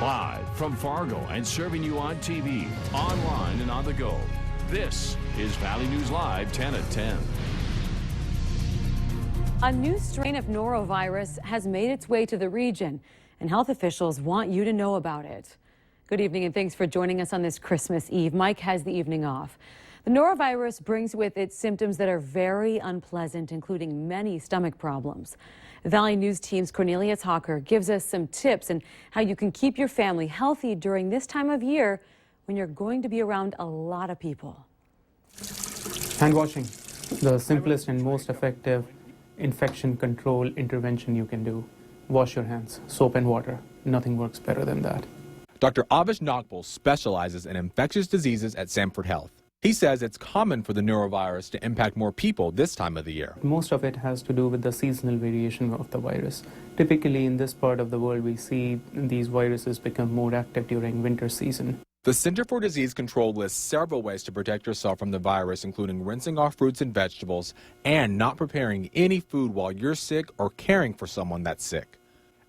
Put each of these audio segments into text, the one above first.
Live from Fargo and serving you on TV, online, and on the go. This is Valley News Live 10 at 10. A new strain of norovirus has made its way to the region, and health officials want you to know about it. Good evening and thanks for joining us on this Christmas Eve. Mike has the evening off. The norovirus brings with it symptoms that are very unpleasant, including many stomach problems. Valley News Team's Cornelius Hawker gives us some tips on how you can keep your family healthy during this time of year when you're going to be around a lot of people. Hand washing, the simplest and most effective infection control intervention you can do. Wash your hands, soap and water. Nothing works better than that. Dr. Avish Nagpal specializes in infectious diseases at Sanford Health. He says it's common for the norovirus to impact more people this time of the year. Most of it has to do with the seasonal variation of the virus. Typically in this part of the world we see these viruses become more active during winter season. The Center for Disease Control lists several ways to protect yourself from the virus, including rinsing off fruits and vegetables and not preparing any food while you're sick or caring for someone that's sick.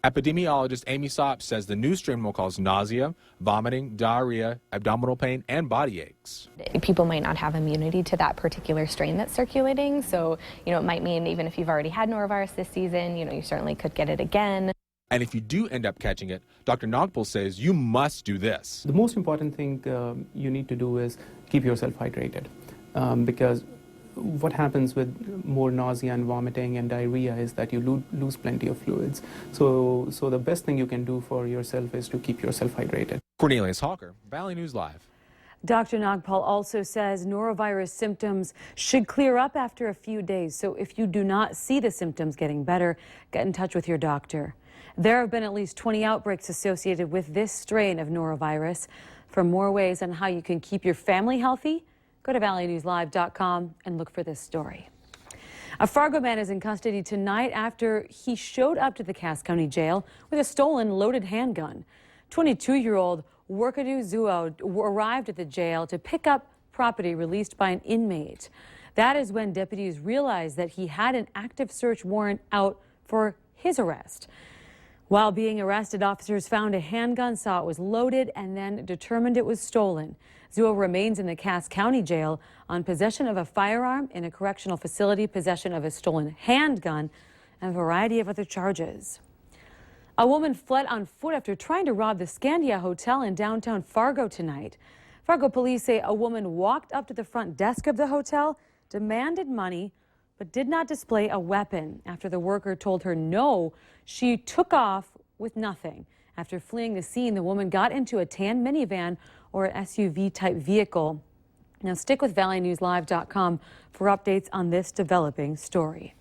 Epidemiologist Amy Sopp says the new strain will cause nausea, vomiting, diarrhea, abdominal pain, and body aches. People might not have immunity to that particular strain that's circulating, so it might mean even if you've already had norovirus this season, you certainly could get it again. And if you do end up catching it, Dr. Nagpal says you must do this. The most important thing you need to do is keep yourself hydrated, because what happens with more nausea and vomiting and diarrhea is that you lose plenty of fluids. So the best thing you can do for yourself is to keep yourself hydrated. Cornelius Hawker, Valley News Live. Dr. Nagpal also says norovirus symptoms should clear up after a few days. So if you do not see the symptoms getting better, get in touch with your doctor. There have been at least 20 outbreaks associated with this strain of norovirus. For more ways on how you can keep your family healthy, go to valleynewslive.com and look for this story. A Fargo man is in custody tonight after he showed up to the Cass County Jail with a stolen loaded handgun. 22-year-old Workadu Zuo arrived at the jail to pick up property released by an inmate. That is when deputies realized that he had an active search warrant out for his arrest. While being arrested, officers found a handgun, saw it was loaded, and then determined it was stolen. Zuo remains in the Cass County Jail on possession of a firearm in a correctional facility, possession of a stolen handgun, and a variety of other charges. A woman fled on foot after trying to rob the Scandia Hotel in downtown Fargo tonight. Fargo police say a woman walked up to the front desk of the hotel, demanded money, but did not display a weapon. After the worker told her no, she took off with nothing. After fleeing the scene, the woman got into a tan minivan or an SUV-type vehicle. Now stick with valleynewslive.com for updates on this developing story.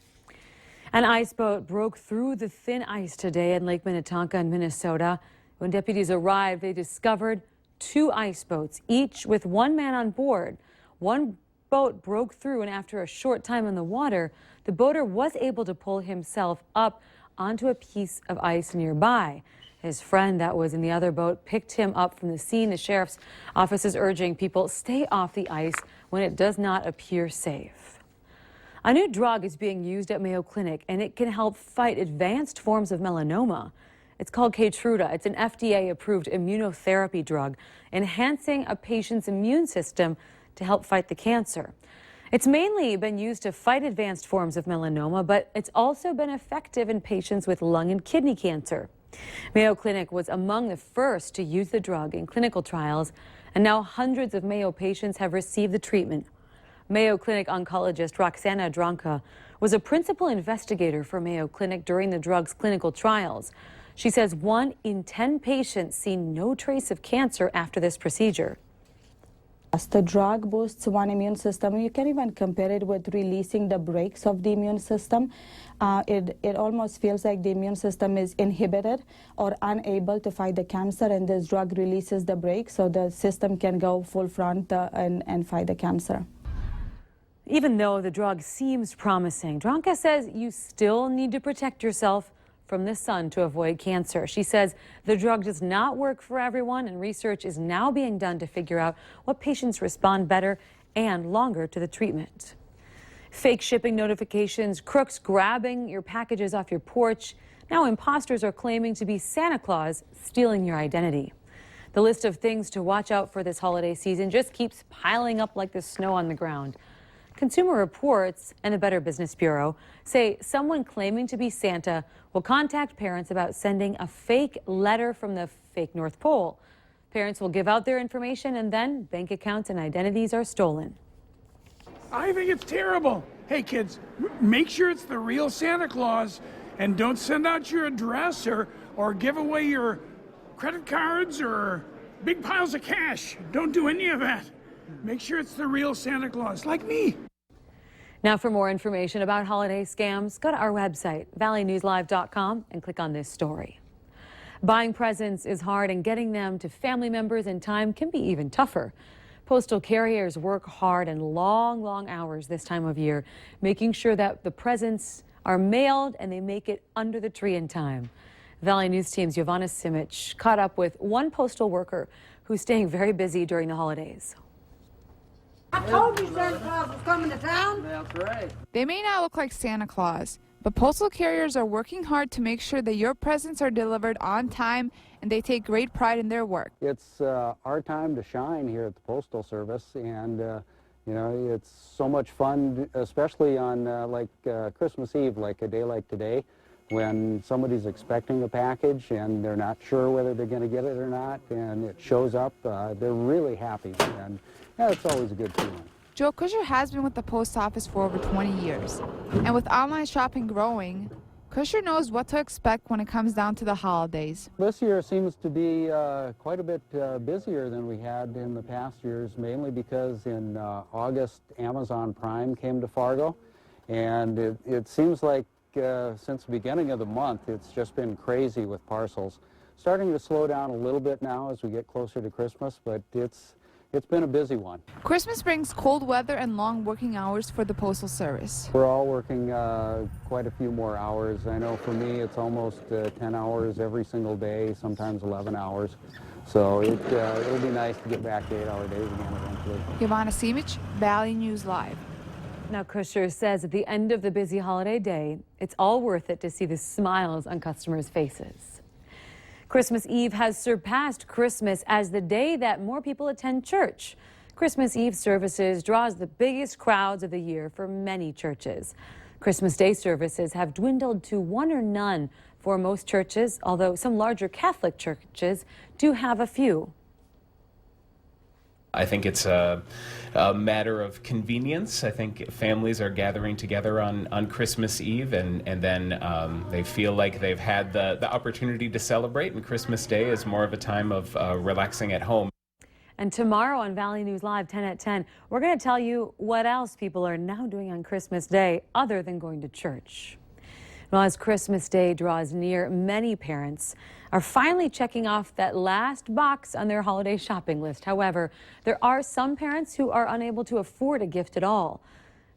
An ice boat broke through the thin ice today in Lake Minnetonka in Minnesota. When deputies arrived, they discovered 2 ice boats, each with 1 man on board. One boat broke through, and after a short time in the water, the boater was able to pull himself up onto a piece of ice nearby. His friend that was in the other boat picked him up from the scene. The sheriff's office is urging people stay off the ice when it does not appear safe. A new drug is being used at Mayo Clinic, and it can help fight advanced forms of melanoma. It's called Keytruda. It's an FDA-approved immunotherapy drug, enhancing a patient's immune system to help fight the cancer. It's mainly been used to fight advanced forms of melanoma, but it's also been effective in patients with lung and kidney cancer. Mayo Clinic was among the first to use the drug in clinical trials, and now hundreds of Mayo patients have received the treatment. Mayo Clinic oncologist Roxana Dranka was a principal investigator for Mayo Clinic during the drug's clinical trials. She says 1 in 10 patients see no trace of cancer after this procedure. The drug boosts one immune system. You can even compare it with releasing the brakes of the immune system. It almost feels like the immune system is inhibited or unable to fight the cancer, and this drug releases the brakes so the system can go full front and fight the cancer. Even though the drug seems promising, Dranka says you still need to protect yourself from the sun to avoid cancer. She says the drug does not work for everyone, and research is now being done to figure out what patients respond better and longer to the treatment. Fake shipping notifications, crooks grabbing your packages off your porch, Now imposters are claiming to be Santa Claus, stealing your identity. The list of things to watch out for this holiday season just keeps piling up like the snow on the ground. Consumer Reports and the Better Business Bureau say someone claiming to be Santa will contact parents about sending a fake letter from the fake North Pole. Parents will give out their information and then bank accounts and identities are stolen. I think it's terrible. Hey kids, make sure it's the real Santa Claus and don't send out your address or give away your credit cards or big piles of cash. Don't do any of that. Make sure it's the real Santa Claus, like me. Now for more information about holiday scams, go to our website, valleynewslive.com, and click on this story. Buying presents is hard and getting them to family members in time can be even tougher. Postal carriers work hard and long hours this time of year, making sure that the presents are mailed and they make it under the tree in time. Valley News Team's Giovanna Simic caught up with one postal worker who's staying very busy during the holidays. I told you Santa Claus was coming to town. That's right. They may not look like Santa Claus, but postal carriers are working hard to make sure that your presents are delivered on time, and they take great pride in their work. It's our time to shine here at the Postal Service, and you know, it's so much fun, especially on Christmas Eve, like a day like today, when somebody's expecting a package and they're not sure whether they're going to get it or not, and it shows up. They're really happy, and yeah, it's always a good feeling. Joe Kusher has been with the post office for over 20 years, and with online shopping growing, Kusher knows what to expect when it comes down to the holidays. This year seems to be quite a bit busier than we had in the past years, mainly because in August, Amazon Prime came to Fargo, and it seems like since the beginning of the month, it's just been crazy with parcels. Starting to slow down a little bit now as we get closer to Christmas, but it's been a busy one. Christmas brings cold weather and long working hours for the Postal Service. We're all working quite a few more hours. I know for me it's almost 10 hours every single day, sometimes 11 hours. So it'll be nice to get back to 8-hour days again eventually. Giovanna Simic, Valley News Live. Now, Kusher says at the end of the busy holiday day, it's all worth it to see the smiles on customers' faces. Christmas Eve has surpassed Christmas as the day that more people attend church. Christmas Eve services draws the biggest crowds of the year for many churches. Christmas Day services have dwindled to one or none for most churches, although some larger Catholic churches do have a few. I think it's a matter of convenience. I think families are gathering together on Christmas Eve, and then they feel like they've had the opportunity to celebrate, and Christmas Day is more of a time of relaxing at home. And tomorrow on Valley News Live 10 at 10, we're going to tell you what else people are now doing on Christmas Day other than going to church. Well, as Christmas Day draws near, many parents are finally checking off that last box on their holiday shopping list. However, there are some parents who are unable to afford a gift at all.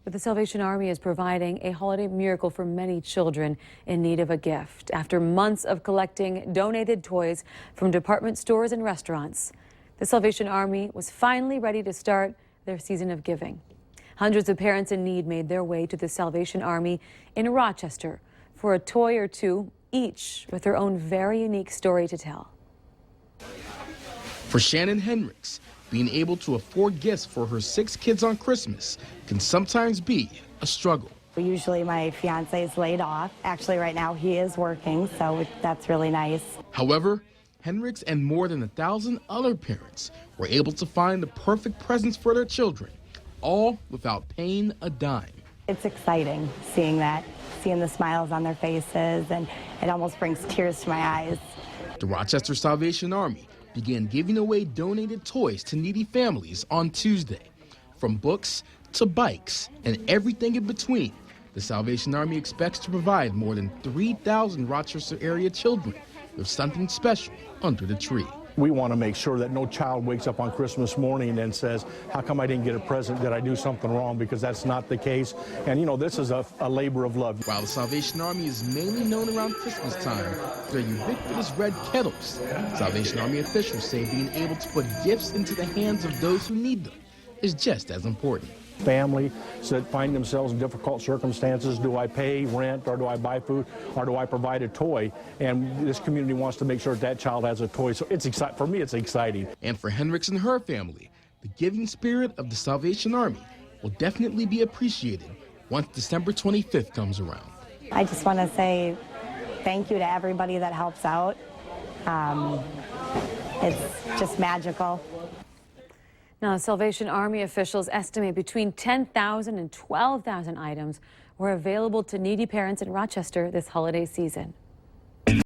But the Salvation Army is providing a holiday miracle for many children in need of a gift. After months of collecting donated toys from department stores and restaurants, the Salvation Army was finally ready to start their season of giving. Hundreds of parents in need made their way to the Salvation Army in Rochester for a toy or two, each with their own very unique story to tell. For Shannon Hendricks, being able to afford gifts for her 6 kids on Christmas can sometimes be a struggle. Usually my fiance is laid off. Actually, right now he is working, so that's really nice. However, Hendricks and more than 1,000 other parents were able to find the perfect presents for their children, all without paying a dime. It's exciting seeing that, seeing the smiles on their faces, and it almost brings tears to my eyes. The Rochester Salvation Army began giving away donated toys to needy families on Tuesday. From books to bikes and everything in between, the Salvation Army expects to provide more than 3,000 Rochester area children with something special under the tree. We want to make sure that no child wakes up on Christmas morning and says, how come I didn't get a present? Did I do something wrong? Because that's not the case. And, you know, this is a labor of love. While the Salvation Army is mainly known around Christmas time for their ubiquitous red kettles, Salvation Army officials say being able to put gifts into the hands of those who need them is just as important. Families that find themselves in difficult circumstances. Do I pay rent, or do I buy food, or do I provide a toy? And this community wants to make sure that child has a toy. So it's for me, it's exciting. And for Hendricks and her family, the giving spirit of the Salvation Army will definitely be appreciated once December 25th comes around. I just want to say thank you to everybody that helps out. It's just magical. Now, Salvation Army officials estimate between 10,000 and 12,000 items were available to needy parents in Rochester this holiday season.